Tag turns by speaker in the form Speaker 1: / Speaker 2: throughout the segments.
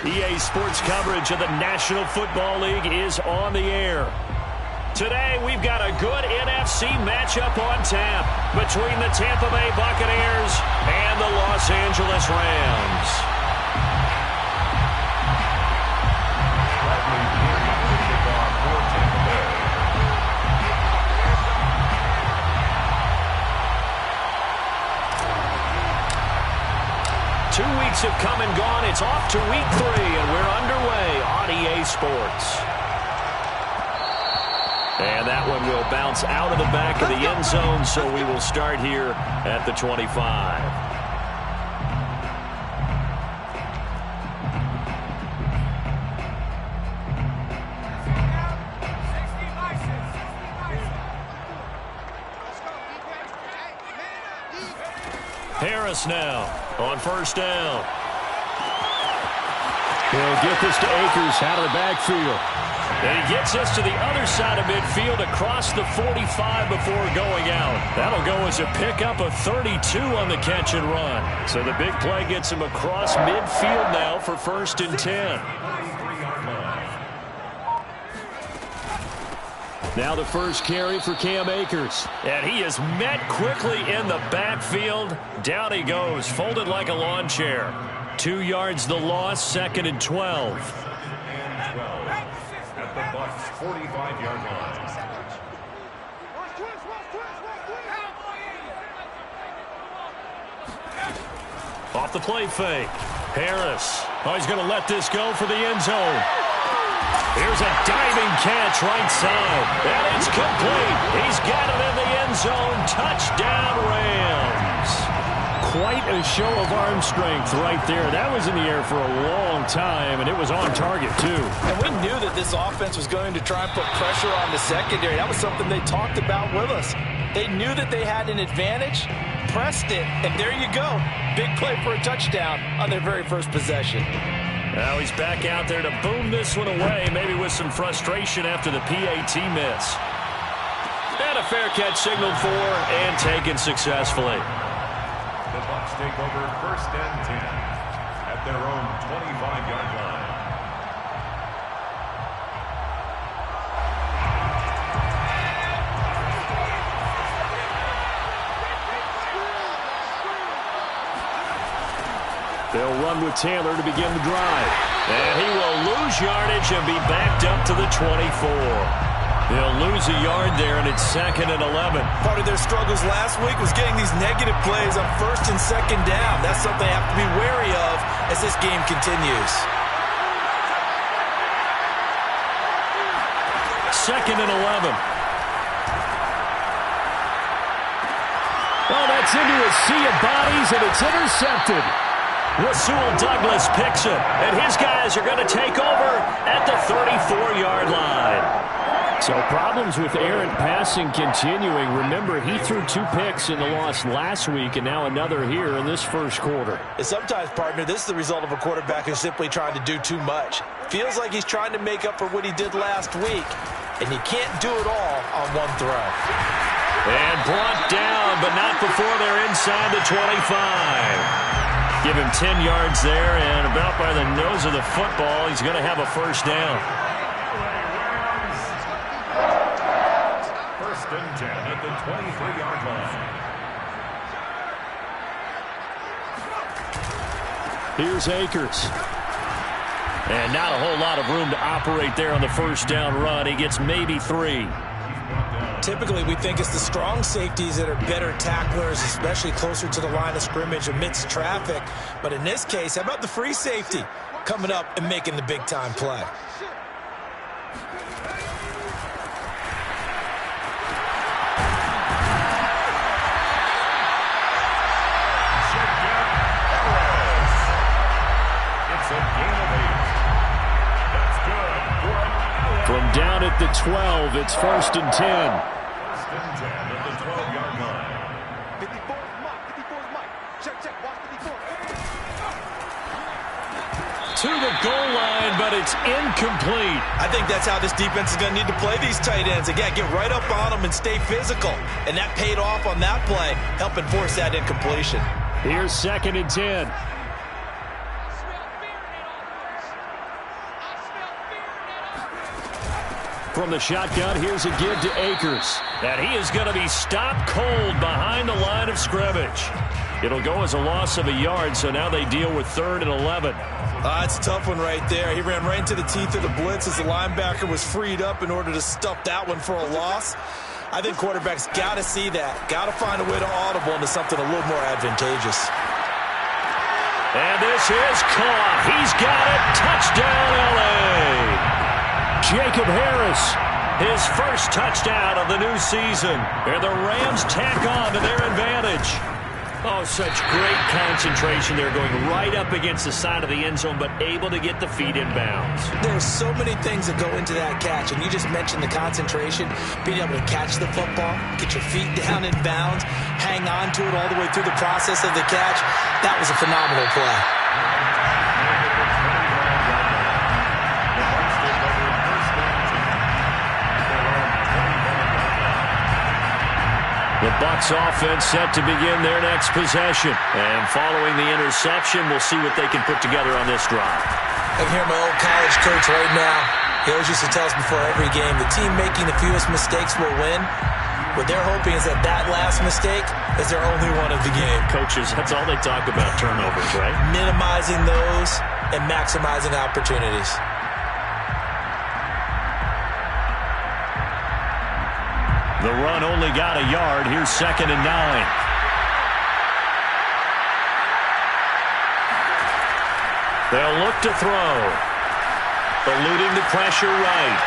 Speaker 1: EA Sports coverage of the National Football League is on the air. Today, we've got a good NFC matchup on tap between the Tampa Bay Buccaneers and the Los Angeles Rams. Two weeks have come and gone. It's off to week 3, and we're underway on EA Sports. And that one will bounce out of the back of the end zone, so we will start here at the 25. Harris now on first down. He'll get this to Akers out of the backfield. And he gets us to the other side of midfield across the 45 before going out. That'll go as a pickup of 32 on the catch and run. So the big play gets him across midfield now for 1st and 10. Now the first carry for Cam Akers. And he is met quickly in the backfield. Down he goes, folded like a lawn chair. 2 yards the loss, 2nd and 12.
Speaker 2: At the Bucs' 45-yard line.
Speaker 1: Off the play fake. Harris. Oh, he's going to let this go for the end zone. Here's a diving catch right side. And it's complete. He's got it in the end zone. Touchdown, Rams. Quite a show of arm strength right there. That was in the air for a long time, and it was on target, too.
Speaker 3: And we knew that this offense was going to try and put pressure on the secondary. That was something they talked about with us. They knew that they had an advantage, pressed it, and there you go. Big play for a touchdown on their very first possession.
Speaker 1: Now he's back out there to boom this one away, maybe with some frustration after the PAT miss. And a fair catch signaled for and taken successfully.
Speaker 2: The Bucs take over 1st and 10 at their own 25-yard line.
Speaker 1: They'll run with Taylor to begin the drive. And he will lose yardage and be backed up to the 24. They'll lose a yard there, and it's 2nd and 11.
Speaker 3: Part of their struggles last week was getting these negative plays on 1st and 2nd down. That's something they have to be wary of as this game continues.
Speaker 1: 2nd and 11. Oh, that's into a sea of bodies, and it's intercepted. Rasul Douglas picks it, and his guys are going to take over at the 34-yard line. So problems with errant passing continuing. Remember, he threw 2 picks in the loss last week, and now another here in this first quarter.
Speaker 3: And sometimes, partner, this is the result of a quarterback who's simply trying to do too much. Feels like he's trying to make up for what he did last week, and you can't do it all on one throw.
Speaker 1: And brought down, but not before they're inside the 25. Give him 10 yards there, and about by the nose of the football, he's going to have a first down.
Speaker 2: 1st and 10 at the 23-yard line.
Speaker 1: Here's Akers. And not a whole lot of room to operate there on the first down run. He gets maybe 3.
Speaker 3: Typically, we think it's the strong safeties that are better tacklers, especially closer to the line of scrimmage amidst traffic. But in this case, how about the free safety coming up and making the big-time play?
Speaker 1: From down at the 12, it's 1st and 10.
Speaker 2: 1st and 10 at the 12-yard line.
Speaker 1: To the goal line, but it's incomplete.
Speaker 3: I think that's how this defense is going to need to play these tight ends. Again, get right up on them and stay physical. And that paid off on that play, helping force that incompletion.
Speaker 1: Here's 2nd and 10. From the shotgun, here's a give to Akers. And he is going to be stopped cold behind the line of scrimmage. It'll go as a loss of a yard, so now they deal with 3rd and 11.
Speaker 3: It's a tough one right there. He ran right into the teeth of the blitz as the linebacker was freed up in order to stuff that one for a loss. I think quarterbacks got to see that. Got to find a way to audible into something a little more advantageous.
Speaker 1: And this is caught. He's got it. Touchdown, L.A. Jacob Harris, his first touchdown of the new season. And the Rams tack on to their advantage. Oh, such great concentration there, going right up against the side of the end zone, but able to get the feet in bounds.
Speaker 3: There's so many things that go into that catch, and you just mentioned the concentration, being able to catch the football, get your feet down in bounds, hang on to it all the way through the process of the catch. That was a phenomenal play.
Speaker 1: The Bucs offense set to begin their next possession. And following the interception, we'll see what they can put together on this drive.
Speaker 3: I can hear my old college coach right now. He always used to tell us before every game, the team making the fewest mistakes will win. What they're hoping is that that last mistake is their only one of the game.
Speaker 1: Coaches, that's all they talk about, turnovers, right?
Speaker 3: Minimizing those and maximizing opportunities.
Speaker 1: The run only got a yard. Here's 2nd and 9. They'll look to throw. Eluding the pressure right.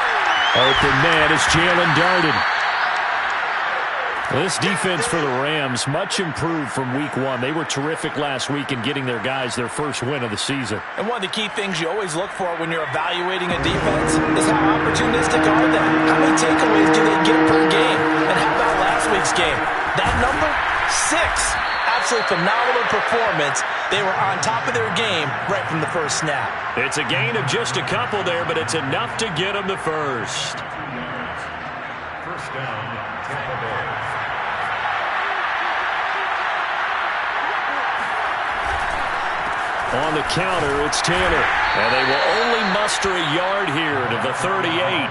Speaker 1: Open man is Jalen Darden. This defense for the Rams, much improved from week 1. They were terrific last week in getting their guys their first win of the season.
Speaker 3: And one of the key things you always look for when you're evaluating a defense is how opportunistic are they? How many takeaways do they get per game? And how about last week's game? That number? 6. Absolutely phenomenal performance. They were on top of their game right from the first snap.
Speaker 1: It's a gain of just a couple there, but it's enough to get them the first.
Speaker 2: First down, Tampa Bay.
Speaker 1: On the counter, it's Taylor. And they will only muster a yard here to the 38.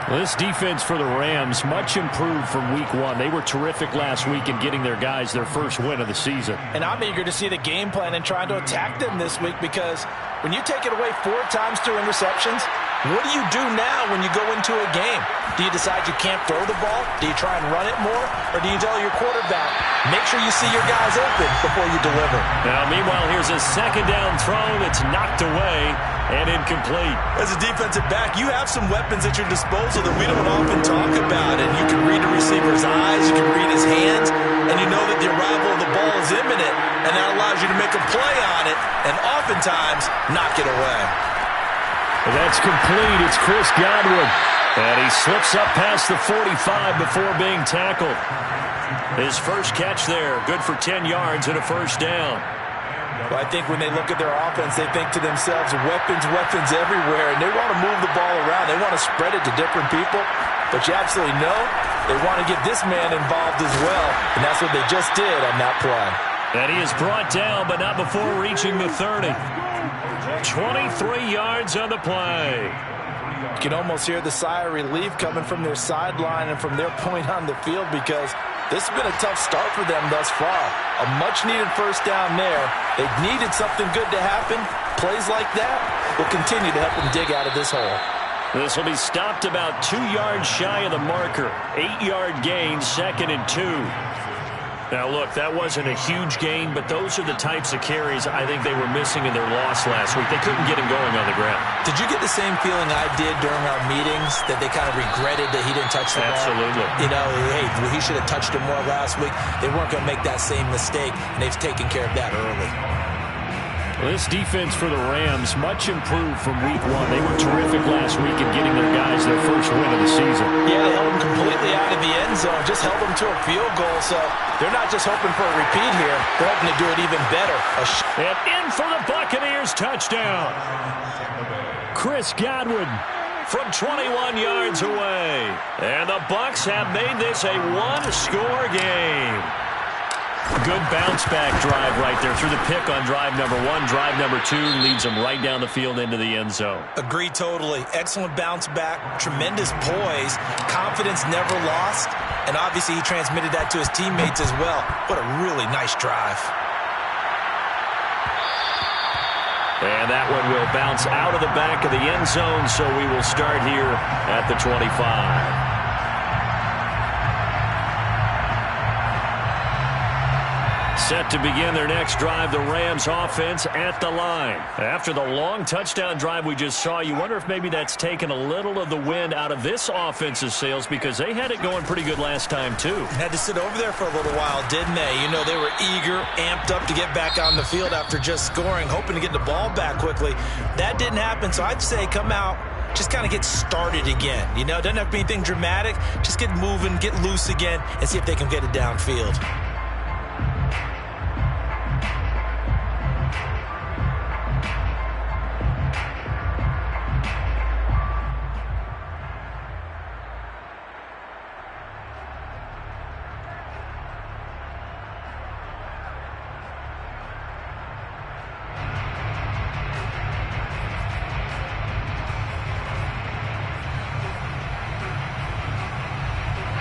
Speaker 1: This defense for the Rams, much improved from week 1. They were terrific last week in getting their guys their first win of the season.
Speaker 3: And I'm eager to see the game plan and trying to attack them this week, because when you take it away 4 times through interceptions, what do you do now when you go into a game? Do you decide you can't throw the ball? Do you try and run it more? Or do you tell your quarterback, make sure you see your guys open before you deliver?
Speaker 1: Now, meanwhile, here's a 2nd down throw that's knocked away and incomplete.
Speaker 3: As a defensive back, you have some weapons at your disposal that we don't often talk about. And you can read a receiver's eyes, you can read his hands, and you know that the arrival of the ball is imminent. And that allows you to make a play on it and oftentimes knock it away.
Speaker 1: That's complete. It's Chris Godwin. And he slips up past the 45 before being tackled. His first catch there, good for 10 yards and a first down.
Speaker 3: Well, I think when they look at their offense, they think to themselves, weapons everywhere, and they want to move the ball around. They want to spread it to different people. But you absolutely know they want to get this man involved as well, and that's what they just did on that play.
Speaker 1: And he is brought down, but not before reaching the 30. 23 yards on the play.
Speaker 3: You can almost hear the sigh of relief coming from their sideline and from their point on the field, because this has been a tough start for them thus far. A much-needed first down there. They needed something good to happen. Plays like that will continue to help them dig out of this hole.
Speaker 1: This will be stopped about 2 yards shy of the marker. 8-yard gain, 2nd and 2. Now, look, that wasn't a huge gain, but those are the types of carries I think they were missing in their loss last week. They couldn't get him going on the ground.
Speaker 3: Did you get the same feeling I did during our meetings, that they kind of regretted that he didn't touch the ball?
Speaker 1: Absolutely.
Speaker 3: You know, hey, he should have touched it more last week. They weren't going to make that same mistake, and they've taken care of that early.
Speaker 1: This defense for the Rams, much improved from week 1. They were terrific last week in getting their guys their first win of the season.
Speaker 3: Yeah, they held them completely out of the end zone, just held them to a field goal. So they're not just hoping for a repeat here. They're hoping to do it even better.
Speaker 1: And in for the Buccaneers, touchdown. Chris Godwin from 21 yards away. And the Bucs have made this a one-score game. Good bounce-back drive right there through the pick on drive number 1. Drive number 2 leads them right down the field into the end zone.
Speaker 3: Agree totally. Excellent bounce back, tremendous poise, confidence never lost, and obviously he transmitted that to his teammates as well. What a really nice drive.
Speaker 1: And that one will bounce out of the back of the end zone, so we will start here at the 25. Set to begin their next drive, the Rams offense at the line. After the long touchdown drive we just saw, you wonder if maybe that's taken a little of the wind out of this offense's sails because they had it going pretty good last time too.
Speaker 3: Had to sit over there for a little while, didn't they? You know, they were eager, amped up to get back on the field after just scoring, hoping to get the ball back quickly. That didn't happen, so I'd say come out, just kind of get started again. You know, it doesn't have to be anything dramatic. Just get moving, get loose again, and see if they can get it downfield.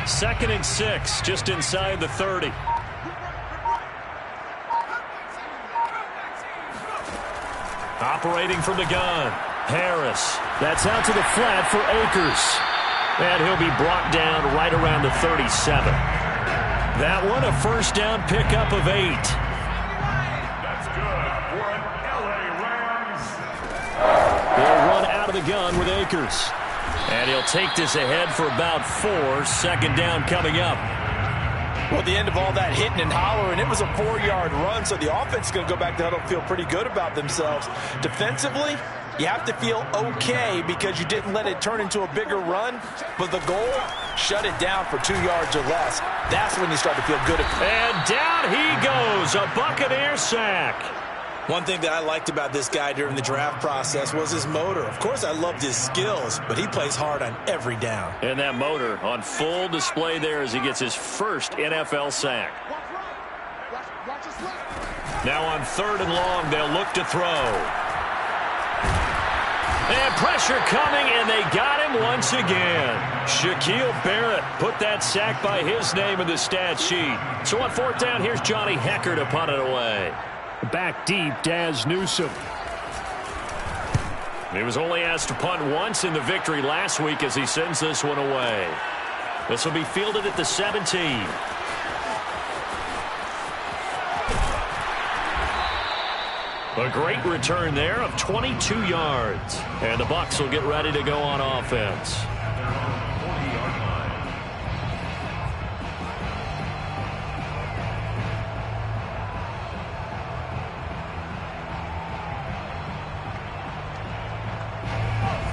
Speaker 1: Second and 6, just inside the 30. Operating from the gun, Harris. That's out to the flat for Akers. And he'll be brought down right around the 37. That one a first down pickup of 8.
Speaker 2: That's good for an LA Rams.
Speaker 1: They'll run out of the gun with Akers. And he'll take this ahead for about 4. Second down coming up.
Speaker 3: Well, at the end of all that hitting and hollering, it was a 4-yard run, so the offense is going to go back to huddle and feel pretty good about themselves. Defensively, you have to feel okay because you didn't let it turn into a bigger run, but the goal, shut it down for 2 yards or less. That's when you start to feel good.
Speaker 1: And down he goes, a Buccaneer sack.
Speaker 3: One thing that I liked about this guy during the draft process was his motor. Of course, I loved his skills, but he plays hard on every down.
Speaker 1: And that motor on full display there as he gets his first NFL sack. Now on 3rd and long, they'll look to throw. And pressure coming, and they got him once again. Shaquille Barrett put that sack by his name in the stat sheet. So on 4th down, here's Johnny Hecker to punt it away. Back deep, Daz Newsome. He was only asked to punt once in the victory last week as he sends this one away. This will be fielded at the 17. A great return there of 22 yards. And the Bucs will get ready to go on offense.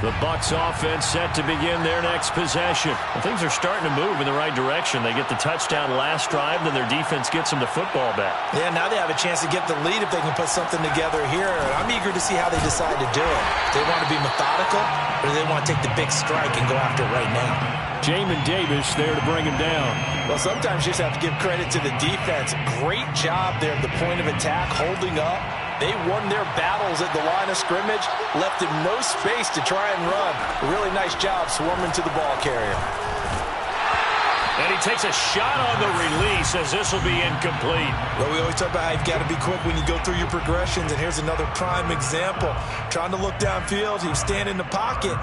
Speaker 1: The Bucs offense set to begin their next possession. Well, things are starting to move in the right direction. They get the touchdown last drive, then their defense gets them the football back.
Speaker 3: Yeah, now they have a chance to get the lead if they can put something together here. I'm eager to see how they decide to do it. Do they want to be methodical, or do they want to take the big strike and go after it right now?
Speaker 1: Jamin Davis there to bring him down.
Speaker 3: Well, sometimes you just have to give credit to the defense. Great job there at the point of attack, holding up. They won their battles at the line of scrimmage, left him no space to try and run. A really nice job swarming to the ball carrier.
Speaker 1: And he takes a shot on the release as this will be incomplete.
Speaker 3: Well, we always talk about how you've got to be quick when you go through your progressions, and here's another prime example. Trying to look downfield, he was standing in the pocket,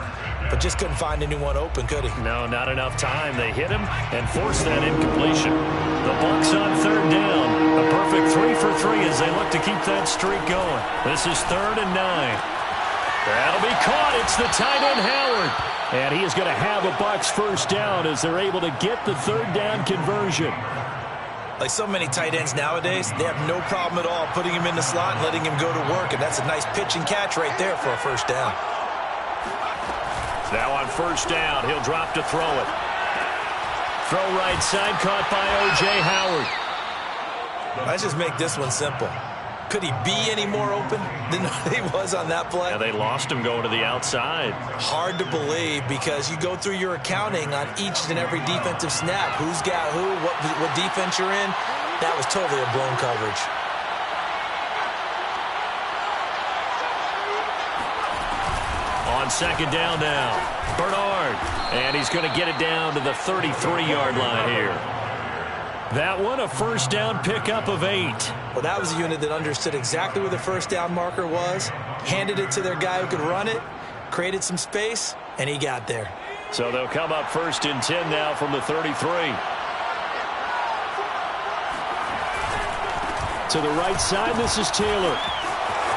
Speaker 3: but just couldn't find anyone open, could he?
Speaker 1: No, not enough time. They hit him and forced that incompletion. The Bucs on 3rd down. A perfect 3 for 3 as they look to keep that streak going. This is 3rd and 9. That'll be caught. It's the tight end, Howard. And he is going to have a Bucs first down as they're able to get the 3rd down conversion.
Speaker 3: Like so many tight ends nowadays, they have no problem at all putting him in the slot and letting him go to work. And that's a nice pitch and catch right there for a first down.
Speaker 1: Now on 1st down, he'll drop to throw it. Throw right side, caught by O.J. Howard.
Speaker 3: Let's just make this one simple. Could he be any more open than he was on that play?
Speaker 1: Yeah, they lost him going to the outside.
Speaker 3: Hard to believe because you go through your accounting on each and every defensive snap. Who's got who, what defense you're in. That was totally a blown coverage.
Speaker 1: On second down now, Bernard. And he's going to get it down to the 33-yard line here. That one, a first down pickup of 8.
Speaker 3: Well, that was a unit that understood exactly where the first down marker was, handed it to their guy who could run it, created some space, and he got there.
Speaker 1: So they'll come up first and 10 now from the 33. To the right side, this is Taylor.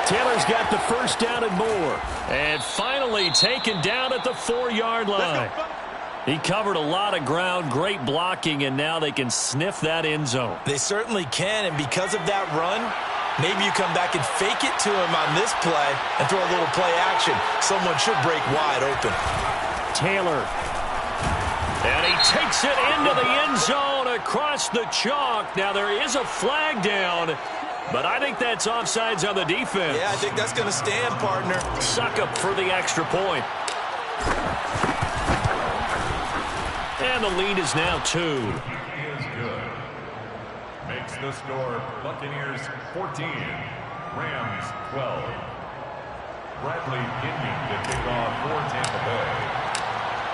Speaker 1: Taylor's got the first down and more. And finally taken down at the 4-yard line. He covered a lot of ground, great blocking, and now they can sniff that end zone.
Speaker 3: They certainly can, and because of that run, maybe you come back and fake it to him on this play and throw a little play action. Someone should break wide open.
Speaker 1: Taylor. And he takes it into the end zone across the chalk. Now there is a flag down, but I think that's offsides on the defense.
Speaker 3: Yeah, I think that's going to stand, partner.
Speaker 1: Suck up for the extra point. And the lead is now 2.
Speaker 2: He is good. Makes the score Buccaneers 14, Rams 12. Bradley Pinion to kick off for Tampa Bay.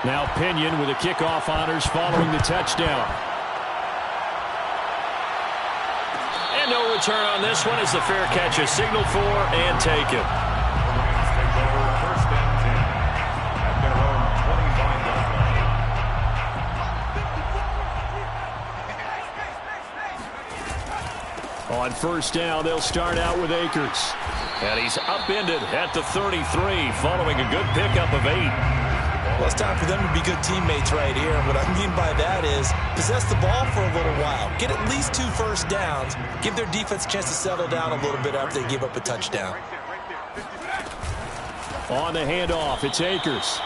Speaker 1: Now Pinion with the kickoff honors following the touchdown. And no return on this one as the fair catch is signaled for and taken.
Speaker 2: The Rams take over first and 10 at their own 25-yard line.
Speaker 1: On first down, they'll start out with Akers. And he's upended at the 33 following a good pickup of 8.
Speaker 3: Well, it's time for them to be good teammates right here. And what I mean by that is possess the ball for a little while. Get at least 2 first downs. Give their defense a chance to settle down a little bit after they give up a touchdown.
Speaker 1: On the handoff, it's Akers.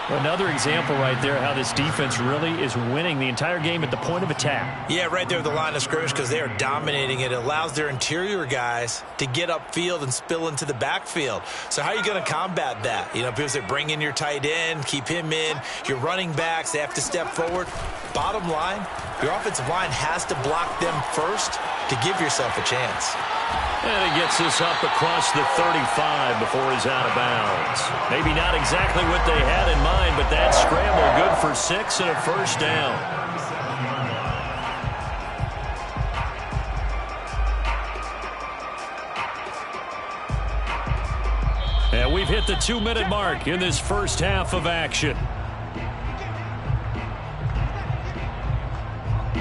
Speaker 1: Another example right there how this defense really is winning the entire game at the point of attack.
Speaker 3: Yeah, right there at the line of scrimmage because they are dominating it. It allows their interior guys to get upfield and spill into the backfield. So how are you going to combat that? You know, people say bring in your tight end, keep him in. Your running backs, they have to step forward. Bottom line, your offensive line has to block them first to give yourself a chance.
Speaker 1: And he gets this up across the 35 before he's out of bounds. Maybe not exactly what they had in mind, but that scramble good for 6 and a first down. And we've hit the 2-minute mark in this first half of action.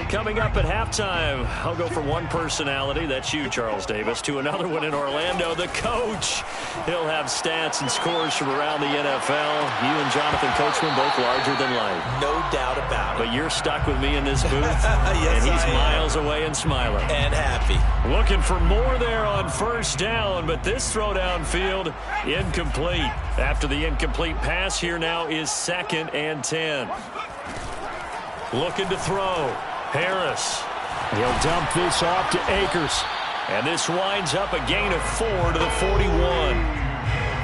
Speaker 1: Coming up at halftime, I'll go from one personality, that's you, Charles Davis, to another one in Orlando, the coach. He'll have stats and scores from around the NFL. You and Jonathan Coachman both larger than life.
Speaker 3: No doubt about it.
Speaker 1: But you're stuck with me in this booth,
Speaker 3: yes,
Speaker 1: and he's miles away and smiling.
Speaker 3: And happy.
Speaker 1: Looking for more there on first down, but this throw downfield, incomplete. After the incomplete pass, here now is 2nd and 10. Looking to throw. Harris. He'll dump this off to Akers. And this winds up a gain of 4 to the 41.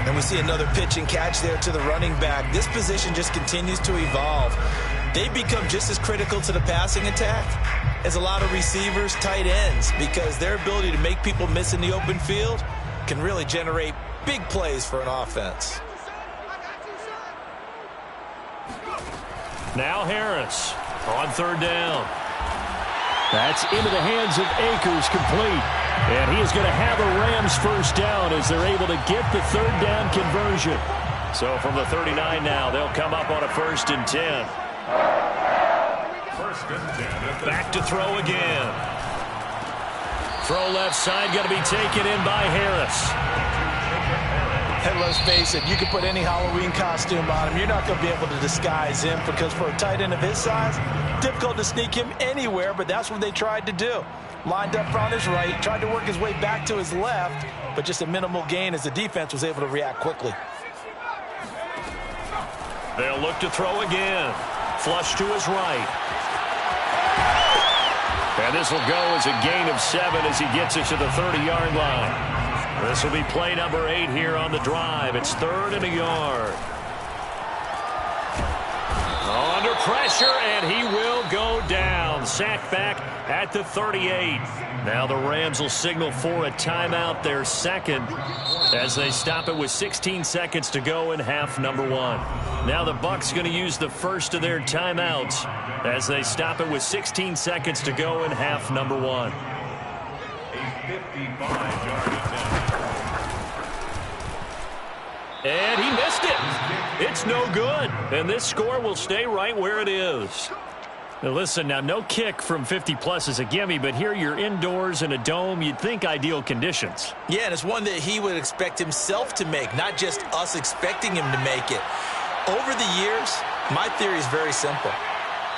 Speaker 3: And we see another pitch and catch there to the running back. This position just continues to evolve. They become just as critical to the passing attack as a lot of receivers, tight ends, because their ability to make people miss in the open field can really generate big plays for an offense.
Speaker 1: Now Harris on 3rd down. That's into the hands of Akers, complete. And he is going to have a Rams first down as they're able to get the 3rd down conversion. So from the 39 now, they'll come up on a 1st and 10.
Speaker 2: 1st and 10.
Speaker 1: Back to throw again. Throw left side, going to be taken in by Harris.
Speaker 3: And let's face it, you can put any Halloween costume on him. You're not going to be able to disguise him because for a tight end of his size, difficult to sneak him anywhere, but that's what they tried to do. Lined up on his right, tried to work his way back to his left, but just a minimal gain as the defense was able to react quickly.
Speaker 1: They'll look to throw again. Flush to his right. And this will go as a gain of 7 as he gets it to the 30-yard line. This will be play number 8 here on the drive. It's 3rd and a yard. Under pressure, and he will go down. Sacked back at the 38. Now the Rams will signal for a timeout, their second, as they stop it with 16 seconds to go in half number one. Now the Bucs going to use the first of their timeouts as they stop it with 16 seconds to go in half number one.
Speaker 2: A 55-yard attempt.
Speaker 1: And he missed it. It's no good. And this score will stay right where it is. Now listen, now no kick from 50-plus is a gimme, but here you're indoors in a dome. You'd think ideal conditions.
Speaker 3: Yeah, and it's one that he would expect himself to make, not just us expecting him to make it. Over the years, my theory is very simple.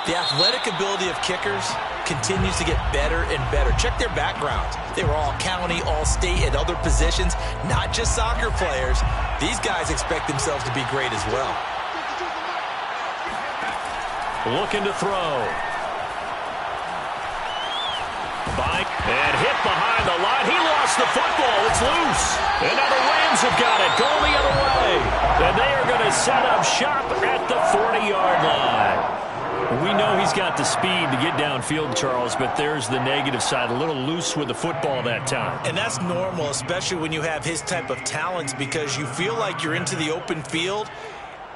Speaker 3: The athletic ability of kickers continues to get better and better. Check their backgrounds. They were all county, all state, at other positions, not just soccer players. These guys expect themselves to be great as well.
Speaker 1: Looking to throw. And hit behind the line. He lost the football. It's loose. And now the Rams have got it. Going the other way. And they are going to set up shop at the 40-yard line. We know he's got the speed to get downfield, Charles, but there's the negative side. A little loose with the football that time.
Speaker 3: And that's normal, especially when you have his type of talents, because you feel like you're into the open field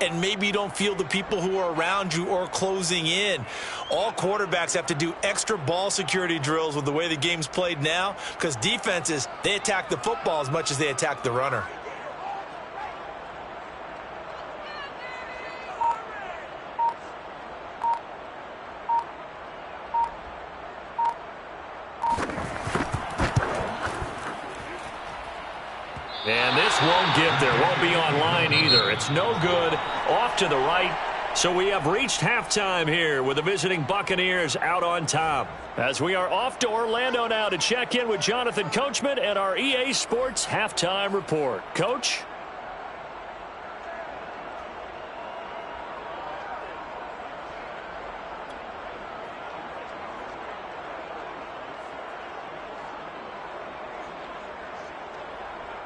Speaker 3: and maybe you don't feel the people who are around you or closing in. All quarterbacks have to do extra ball security drills with the way the game's played now, because defenses, they attack the football as much as they attack the runner.
Speaker 1: And this won't get there. Won't be online either. It's no good. Off to the right. So we have reached halftime here with the visiting Buccaneers out on top. As we are off to Orlando now to check in with Jonathan Coachman and our EA Sports Halftime Report. Coach?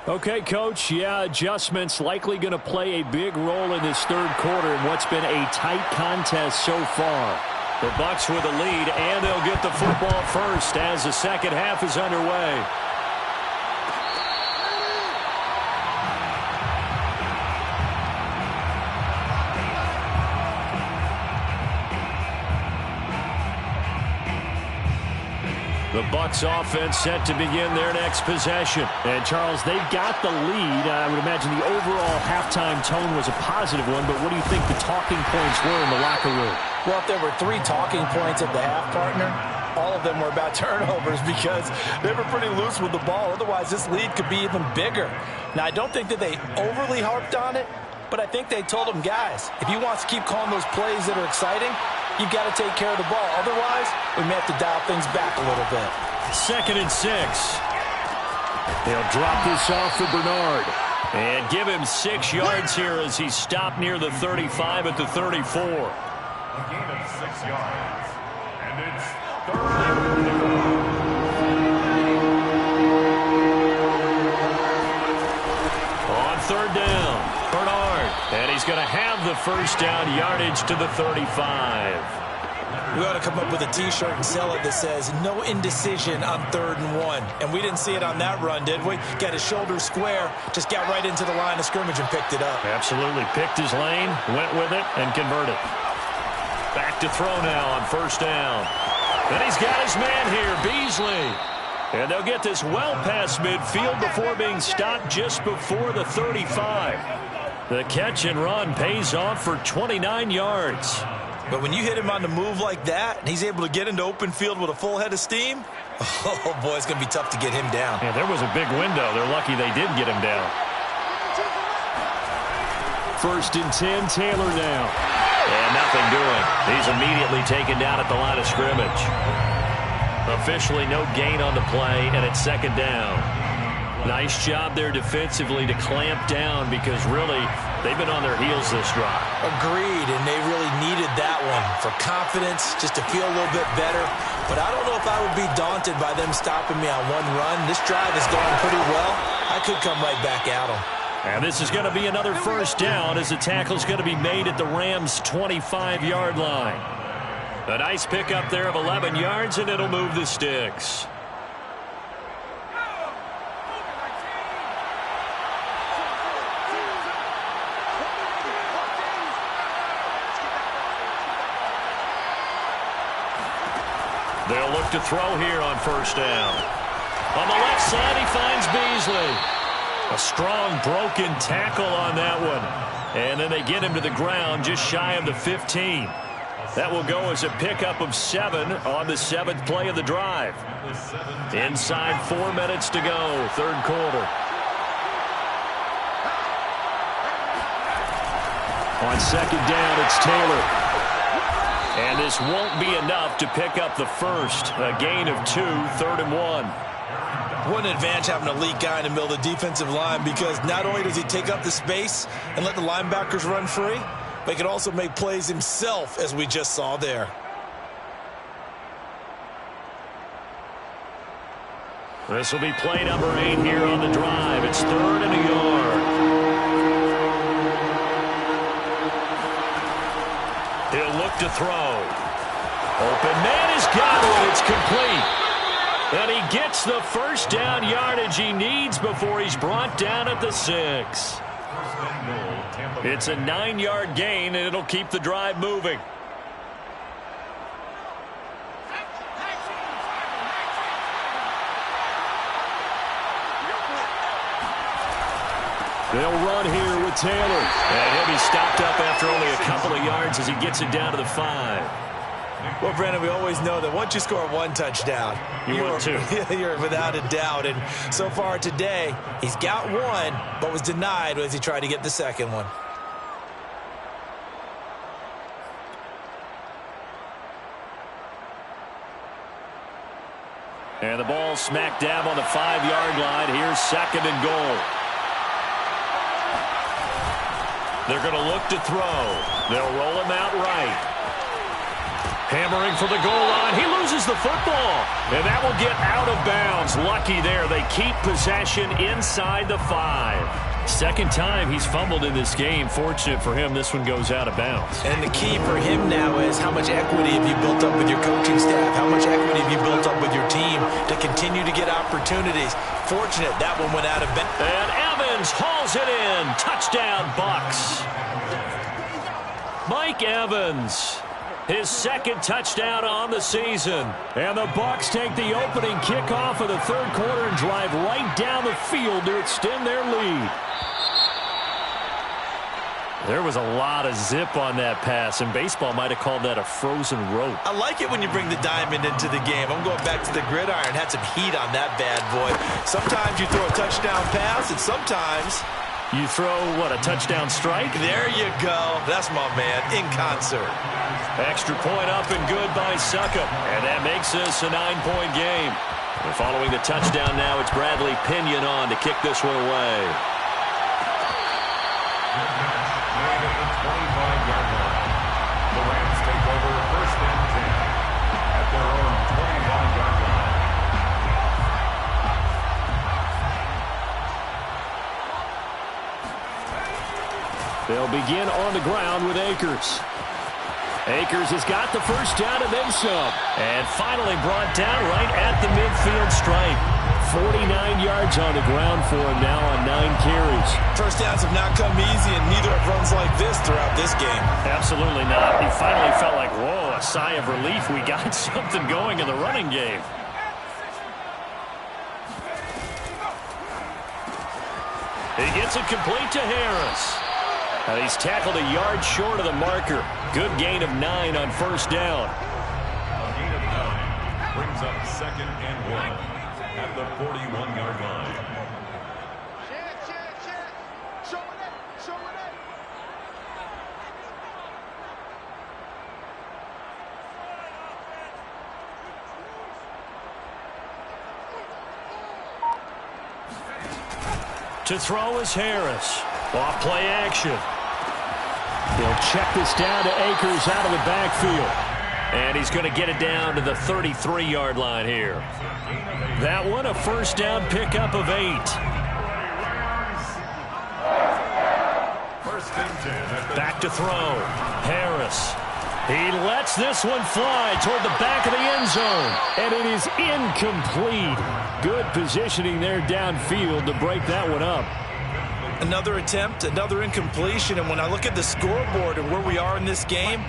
Speaker 1: Okay, Coach, yeah, adjustments likely going to play a big role in this third quarter in what's been a tight contest so far. The Bucs with the lead, and they'll get the football first as the second half is underway. The Bucs offense set to begin their next possession. And, Charles, they've got the lead. I would imagine the overall halftime tone was a positive one, but what do you think the talking points were in the locker room?
Speaker 3: Well, if there were 3 talking points at the half, partner, all of them were about turnovers because they were pretty loose with the ball. Otherwise, this lead could be even bigger. Now, I don't think that they overly harped on it, but I think they told them, guys, if you want to keep calling those plays that are exciting, you've got to take care of the ball. Otherwise, we may have to dial things back a little bit.
Speaker 1: 2nd and 6. They'll drop this off for Bernard. And give him 6 yards here as he stopped near the 35 at the 34.
Speaker 2: A gain of 6 yards. And it's 3rd and goal.
Speaker 1: On 3rd down, Bernard. And he's going to have the first down yardage to the 35.
Speaker 3: We ought to come up with a T-shirt and sell it that says, no indecision on 3rd and 1. And we didn't see it on that run, did we? Got his shoulders square, just got right into the line of scrimmage and picked it up.
Speaker 1: Absolutely. Picked his lane, went with it, and converted. Back to throw now on 1st down. And he's got his man here, Beasley. And they'll get this well past midfield before being stopped just before the 35. The catch and run pays off for 29 yards.
Speaker 3: But when you hit him on the move like that, and he's able to get into open field with a full head of steam, oh, boy, it's going to be tough to get him down.
Speaker 1: Yeah, there was a big window. They're lucky they did get him down. 1st and 10, Taylor now. And nothing doing. He's immediately taken down at the line of scrimmage. Officially no gain on the play, and it's 2nd down. Nice job there defensively to clamp down because really they've been on their heels this drive.
Speaker 3: Agreed, and they really needed that one for confidence, just to feel a little bit better. But I don't know if I would be daunted by them stopping me on one run. This drive has gone pretty well. I could come right back at them.
Speaker 1: And this is going to be another first down as the tackle is going to be made at the Rams' 25-yard line. A nice pickup there of 11 yards, and it'll move the sticks. They'll look to throw here on first down. On the left side, he finds Beasley. A strong broken tackle on that one. And then they get him to the ground just shy of the 15. That will go as a pickup of 7 on the 7th play of the drive. Inside 4 minutes to go, third quarter. On second down, it's Taylor. And this won't be enough to pick up the first. A gain of 2, 3rd and 1.
Speaker 3: What an advantage having an elite guy in the middle of the defensive line, because not only does he take up the space and let the linebackers run free, but he can also make plays himself, as we just saw there.
Speaker 1: This will be play number 8 here on the drive. It's 3rd and a yard. He'll look to throw. Open man has got it. It's complete. And he gets the first down yardage he needs before he's brought down at the 6. It's a 9-yard gain, and it'll keep the drive moving. They'll run here with Taylor. And he'll be stopped up after only a couple of yards as he gets it down to the 5.
Speaker 3: Well, Brandon, we always know that once you score 1 touchdown, you're without a doubt. And so far today, he's got 1, but was denied as he tried to get the second one.
Speaker 1: And the ball smack dab on the 5-yard line. Here's 2nd and goal. They're going to look to throw. They'll roll him out right. Hammering for the goal line. He loses the football. And that will get out of bounds. Lucky there. They keep possession inside the 5. Second time he's fumbled in this game. Fortunate for him, this one goes out of bounds.
Speaker 3: And the key for him now is how much equity have you built up with your coaching staff? How much equity have you built up with your team to continue to get opportunities? Fortunate that one went out of bounds.
Speaker 1: And Evans hauls it in. Touchdown, Bucs. Mike Evans. His 2nd touchdown on the season. And the Bucs take the opening kickoff of the 3rd quarter and drive right down the field to extend their lead. There was a lot of zip on that pass, and baseball might have called that a frozen rope.
Speaker 3: I like it when you bring the diamond into the game. I'm going back to the gridiron. Had some heat on that bad boy. Sometimes you throw a touchdown pass, and sometimes
Speaker 1: you throw, what, a touchdown strike?
Speaker 3: There you go. That's my man, in concert.
Speaker 1: Extra point up and good by Succop. And that makes this a 9-point game. And following the touchdown now, it's Bradley Pinion on to kick this one away.
Speaker 2: Made at the 25-yard line. The Rams take over 1st and 10 at their own 21-yard line.
Speaker 1: They'll begin on the ground with Akers. Akers has got the first down and then some. And finally brought down right at the midfield stripe. 49 yards on the ground for him now on 9 carries.
Speaker 3: First downs have not come easy, and neither have runs like this throughout this game.
Speaker 1: Absolutely not. He finally felt like, whoa, a sigh of relief. We got something going in the running game. He gets it complete to Harris. He's tackled a yard short of the marker. Good gain of 9 on first down.
Speaker 2: A gain of 9 brings up 2nd and 1 at the 41-yard line.
Speaker 1: To throw is Harris. Off play action. He'll check this down to Akers out of the backfield. And he's going to get it down to the 33-yard line here. That one, a first down pickup of 8. Back to throw. Harris. He lets this one fly toward the back of the end zone. And it is incomplete. Good positioning there downfield to break that one up.
Speaker 3: Another attempt, another incompletion. And when I look at the scoreboard and where we are in this game,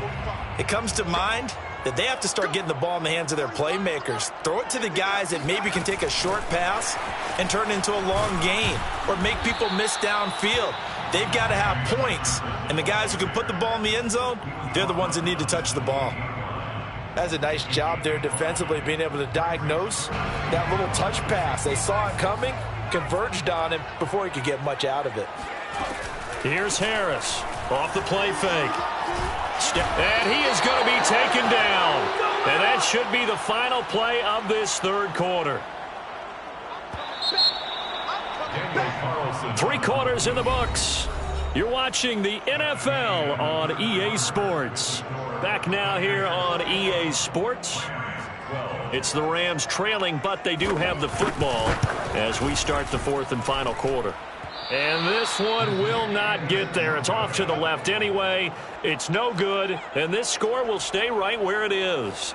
Speaker 3: it comes to mind that they have to start getting the ball in the hands of their playmakers. Throw it to the guys that maybe can take a short pass and turn it into a long gain or make people miss downfield. They've got to have points. And the guys who can put the ball in the end zone, they're the ones that need to touch the ball. That's a nice job there defensively, being able to diagnose that little touch pass. They saw it coming, converged on him before he could get much out of it.
Speaker 1: Here's Harris off the play fake. And he is going to be taken down. And that should be the final play of this third quarter. 3 quarters in the books. You're watching the NFL on EA Sports. Back now here on EA Sports. It's the Rams trailing, but they do have the football as we start the fourth and final quarter. And this one will not get there. It's off to the left anyway. It's no good, and this score will stay right where it is.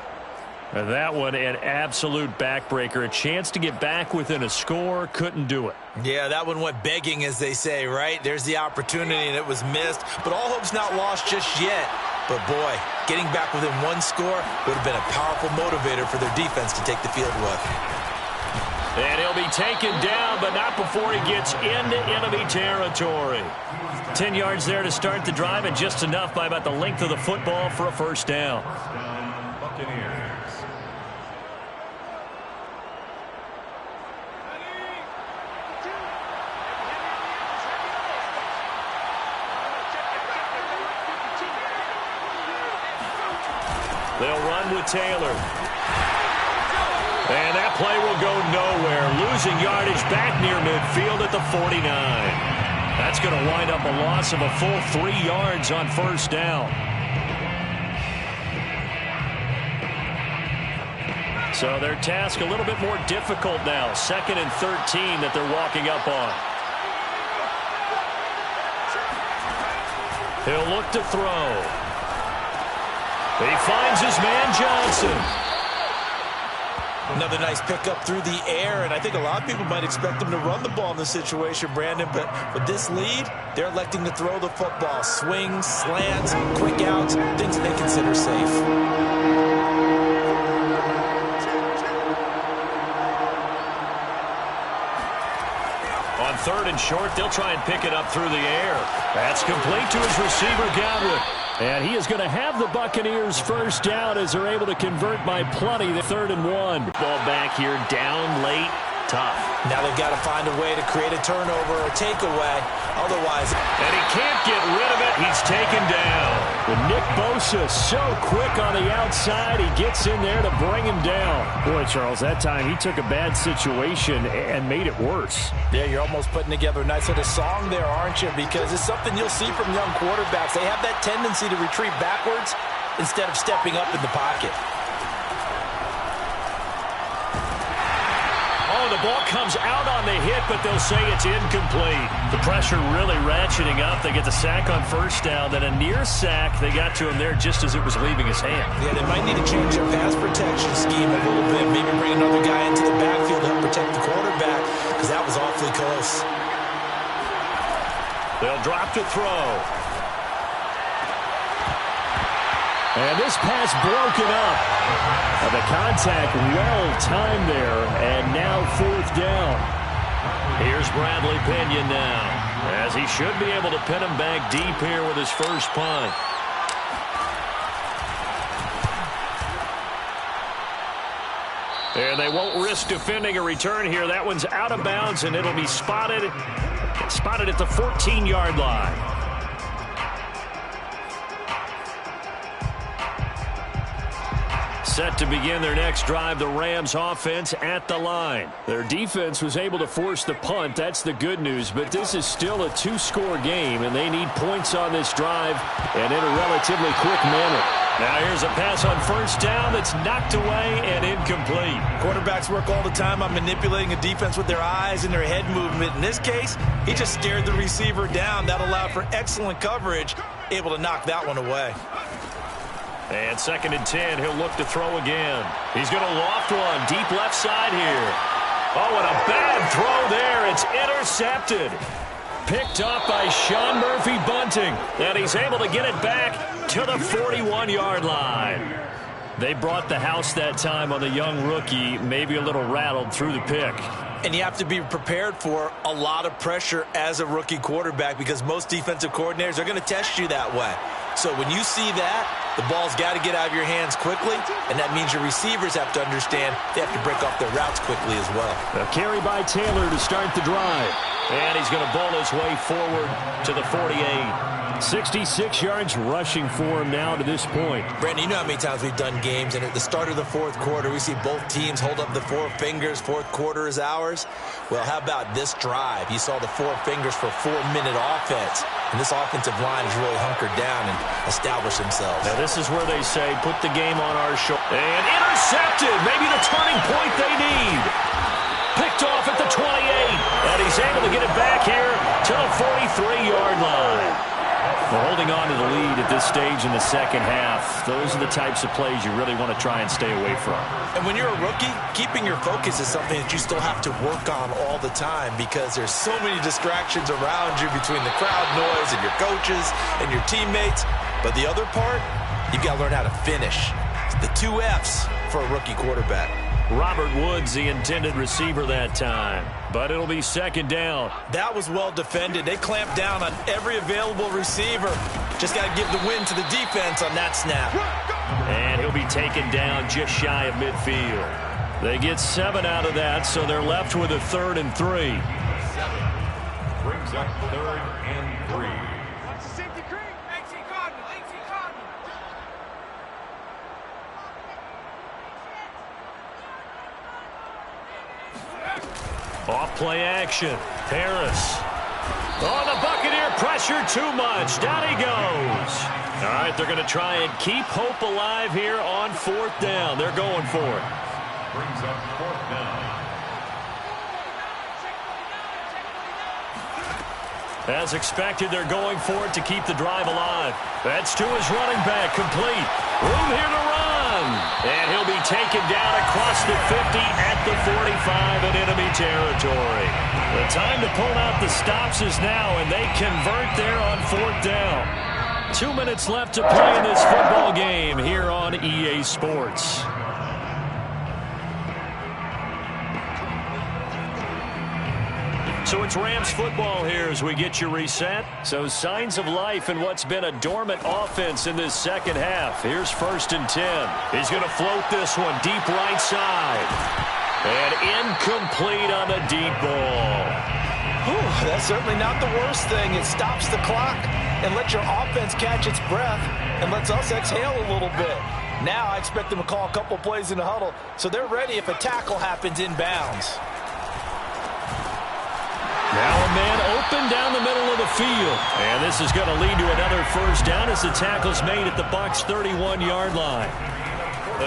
Speaker 1: And that one, an absolute backbreaker. A chance to get back within a score, couldn't do it.
Speaker 3: Yeah, that one went begging, as they say, right? There's the opportunity, and it was missed. But all hope's not lost just yet. But, boy, getting back within one score would have been a powerful motivator for their defense to take the field with.
Speaker 1: And he'll be taken down, but not before he gets into enemy territory. 10 yards there to start the drive, and just enough by about the length of the football for a first down.
Speaker 2: Buccaneers.
Speaker 1: They'll run with Taylor. And that play will go nowhere. Losing yardage back near midfield at the 49. That's going to wind up a loss of a full 3 yards on first down. So their task a little bit more difficult now. 2nd and 13 that they're walking up on. He'll look to throw. He finds his man Johnson.
Speaker 3: Another nice pickup through the air, and I think a lot of people might expect him to run the ball in this situation, Brandon, but with this lead, they're electing to throw the football. Swings, slants, quick outs, things that they consider safe.
Speaker 1: On 3rd and short, they'll try and pick it up through the air. That's complete to his receiver, Godwin. And he is going to have the Buccaneers first down as they're able to convert by plenty. The 3rd and 1. Ball back here, down late, tough.
Speaker 3: Now they've got to find a way to create a turnover or takeaway. Otherwise,
Speaker 1: and he can't get rid of it. He's taken down. But Nick Bosa so quick on the outside. He gets in there to bring him down. Boy, Charles, that time he took a bad situation and made it worse.
Speaker 3: Yeah, you're almost putting together a nice little song there, aren't you? Because it's something you'll see from young quarterbacks. They have that tendency to retreat backwards instead of stepping up in the pocket.
Speaker 1: Oh, the ball comes out on the hit, but they'll say it's incomplete. The pressure really ratcheting up. They get the sack on first down, then a near sack. They got to him there just as it was leaving his hand.
Speaker 3: Yeah, they might need to change their pass protection scheme a little bit. Maybe bring another guy into the backfield to help protect the quarterback, because that was awfully close.
Speaker 1: They'll drop to throw. And this pass broken up. The contact well-timed there, and now 4th down. Here's Bradley Pinion now, as he should be able to pin him back deep here with his first punt. And they won't risk defending a return here. That one's out of bounds, and it'll be spotted at the 14-yard line. Set to begin their next drive, the Rams offense at the line. Their defense was able to force the punt. That's the good news, but this is still a 2-score game, and they need points on this drive and in a relatively quick manner. Now here's a pass on first down that's knocked away and incomplete.
Speaker 3: Quarterbacks work all the time on manipulating a defense with their eyes and their head movement. In this case, he just stared the receiver down. That allowed for excellent coverage, able to knock that one away.
Speaker 1: And 2nd and 10, he'll look to throw again. He's going to loft one deep left side here. Oh, and a bad throw there. It's intercepted. Picked up by Sean Murphy Bunting. And he's able to get it back to the 41-yard line. They brought the house that time on the young rookie, maybe a little rattled through the pick.
Speaker 3: And you have to be prepared for a lot of pressure as a rookie quarterback because most defensive coordinators are going to test you that way. So when you see that, the ball's got to get out of your hands quickly, and that means your receivers have to understand they have to break off their routes quickly as well.
Speaker 1: A carry by Taylor to start the drive. And he's going to bowl his way forward to the 48. 66 yards rushing for him now to this point.
Speaker 3: Brandon, you know how many times we've done games, and at the start of the fourth quarter, we see both teams hold up the four fingers. Fourth quarter is ours. Well, how about this drive? You saw the four fingers for 4-minute offense, and this offensive line has really hunkered down and established themselves.
Speaker 1: Now, this is where they say, put the game on our shoulder. And intercepted. Maybe the turning point they need. Picked off at the 28. And he's able to get it back here to the 43-yard line. Well, holding on to the lead at this stage in the second half, those are the types of plays you really want to try and stay away from.
Speaker 3: And when you're a rookie, keeping your focus is something that you still have to work on all the time because there's so many distractions around you between the crowd noise and your coaches and your teammates. But the other part, you've got to learn how to finish. It's the 2 Fs for a rookie quarterback.
Speaker 1: Robert Woods, the intended receiver that time. But it'll be 2nd down.
Speaker 3: That was well defended. They clamped down on every available receiver. Just got to give the win to the defense on that snap.
Speaker 1: And he'll be taken down just shy of midfield. They get 7 out of that, so they're left with a 3rd and 3.
Speaker 2: 7 brings up 3rd and 3.
Speaker 1: Off play action. Harris. Oh, the Buccaneer pressure too much. Down he goes. All right, they're going to try and keep hope alive here on 4th down. They're going for it.
Speaker 2: Brings up 4th down.
Speaker 1: As expected, they're going for it to keep the drive alive. That's to his running back, complete. Room here to run. And he'll be taken down across the 50 at the 45 in enemy territory. The time to pull out the stops is now, and they convert there on 4th down. 2 minutes left to play in this football game here on EA Sports. So it's Rams football here as we get you reset. So signs of life in what's been a dormant offense in this second half. Here's 1st and 10. He's going to float this one deep right side. And incomplete on the deep ball.
Speaker 3: Whew, that's certainly not the worst thing. It stops the clock and lets your offense catch its breath and lets us exhale a little bit. Now I expect them to call a couple plays in the huddle so they're ready if a tackle happens inbounds.
Speaker 1: Now a man open down the middle of the field. And this is going to lead to another 1st down as the tackle's made at the Bucs' 31-yard line.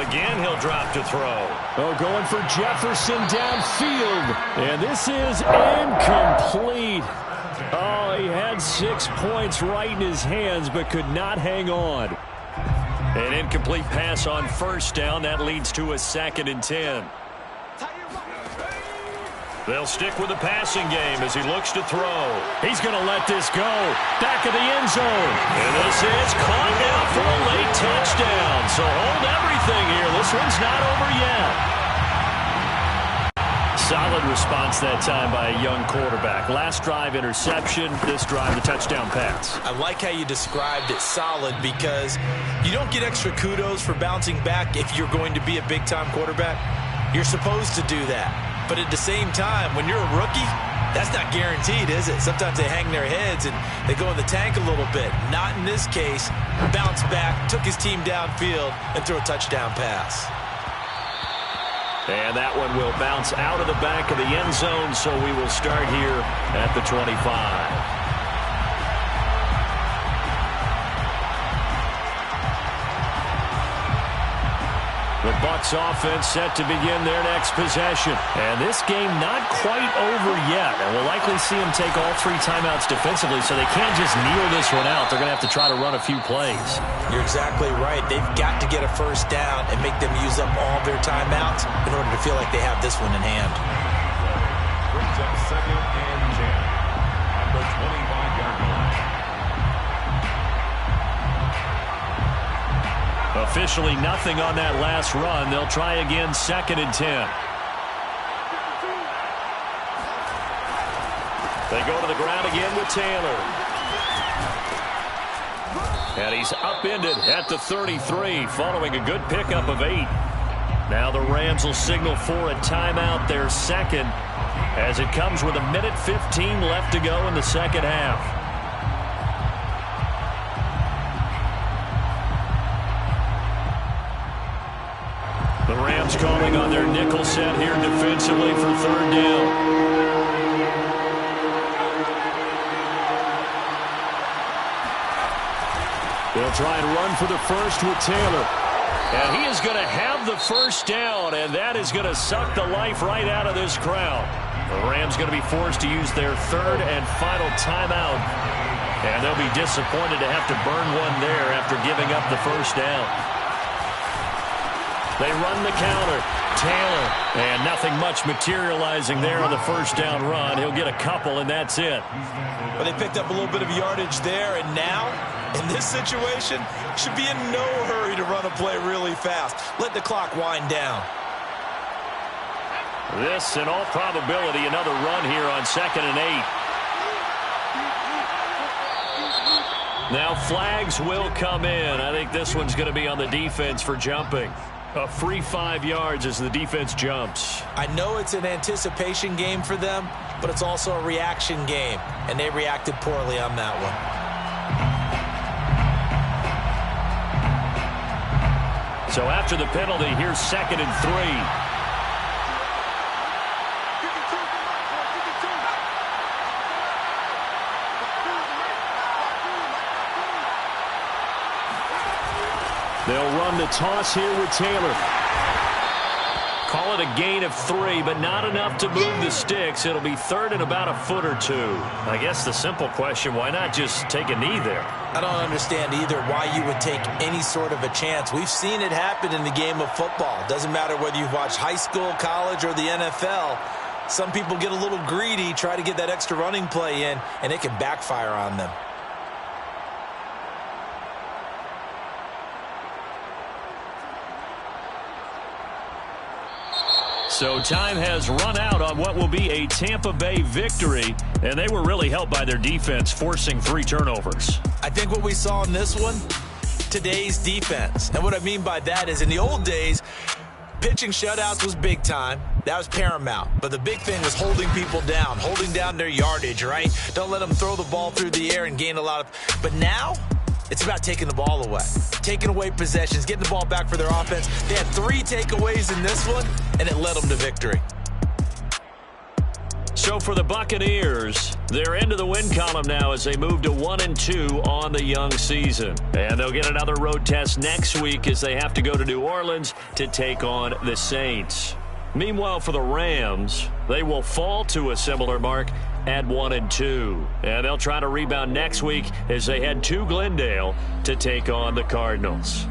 Speaker 1: Again, he'll drop to throw. Oh, going for Jefferson downfield. And this is incomplete. Oh, he had 6 points right in his hands but could not hang on. An incomplete pass on 1st down. That leads to a 2nd and 10. They'll stick with the passing game as he looks to throw. He's going to let this go. Back of the end zone. And this is caught down for a late touchdown. So hold everything here. This one's not over yet. Solid response that time by a young quarterback. Last drive, interception. This drive, the touchdown pass.
Speaker 3: I like how you described it, solid, because you don't get extra kudos for bouncing back if you're going to be a big-time quarterback. You're supposed to do that. But at the same time, when you're a rookie, that's not guaranteed, is it? Sometimes they hang their heads and they go in the tank a little bit. Not in this case. Bounced back, took his team downfield, and threw a touchdown pass.
Speaker 1: And that one will bounce out of the back of the end zone, so we will start here at the 25. The Bucs offense set to begin their next possession. And this game not quite over yet. And we'll likely see them take all 3 timeouts defensively, so they can't just kneel this one out. They're going to have to try to run a few plays.
Speaker 3: You're exactly right. They've got to get a first down and make them use up all their timeouts in order to feel like they have this one in hand.
Speaker 2: Brings up 2nd and 10 at the 25-yard line.
Speaker 1: Officially nothing on that last run. They'll try again 2nd and 10. They go to the ground again with Taylor. And he's upended at the 33 following a good pickup of 8. Now the Rams will signal for a timeout, their second, as it comes with 1:15 left to go in the second half. The Rams calling on their nickel set here defensively for 3rd down. They'll try and run for the first with Taylor. And he is going to have the first down, and that is going to suck the life right out of this crowd. The Rams going to be forced to use their 3rd and final timeout. And they'll be disappointed to have to burn one there after giving up the first down. They run the counter. Taylor. And nothing much materializing there on the first down run. He'll get a couple, and that's it.
Speaker 3: Well, they picked up a little bit of yardage there, and now, in this situation, should be in no hurry to run a play really fast. Let the clock wind down.
Speaker 1: This, in all probability, another run here on 2nd and 8. Now flags will come in. I think this one's going to be on the defense for jumping. A free 5 yards as the defense jumps.
Speaker 3: I know it's an anticipation game for them, but it's also a reaction game, and they reacted poorly on that one.
Speaker 1: So after the penalty, here's 2nd and 3. They'll run the toss here with Taylor. Call it a gain of 3, but not enough to move the sticks. It'll be 3rd and about a foot or 2. I guess the simple question, why not just take a knee there?
Speaker 3: I don't understand either why you would take any sort of a chance. We've seen it happen in the game of football. Doesn't matter whether you've watched high school, college, or the NFL. Some people get a little greedy, try to get that extra running play in, and it can backfire on them.
Speaker 1: So time has run out on what will be a Tampa Bay victory, and they were really helped by their defense, forcing 3 turnovers.
Speaker 3: I think what we saw in this one, today's defense. And what I mean by that is in the old days, pitching shutouts was big time. That was paramount. But the big thing was holding people down, holding down their yardage, right? Don't let them throw the ball through the air and gain a lot of... But now, it's about taking the ball away, taking away possessions, getting the ball back for their offense. They had 3 takeaways in this one, and it led them to victory.
Speaker 1: So for the Buccaneers, they're into the win column now as they move to 1-2 on the young season. And they'll get another road test next week as they have to go to New Orleans to take on the Saints. Meanwhile, for the Rams, they will fall to a similar mark at 1-2. And they'll try to rebound next week as they head to Glendale to take on the Cardinals.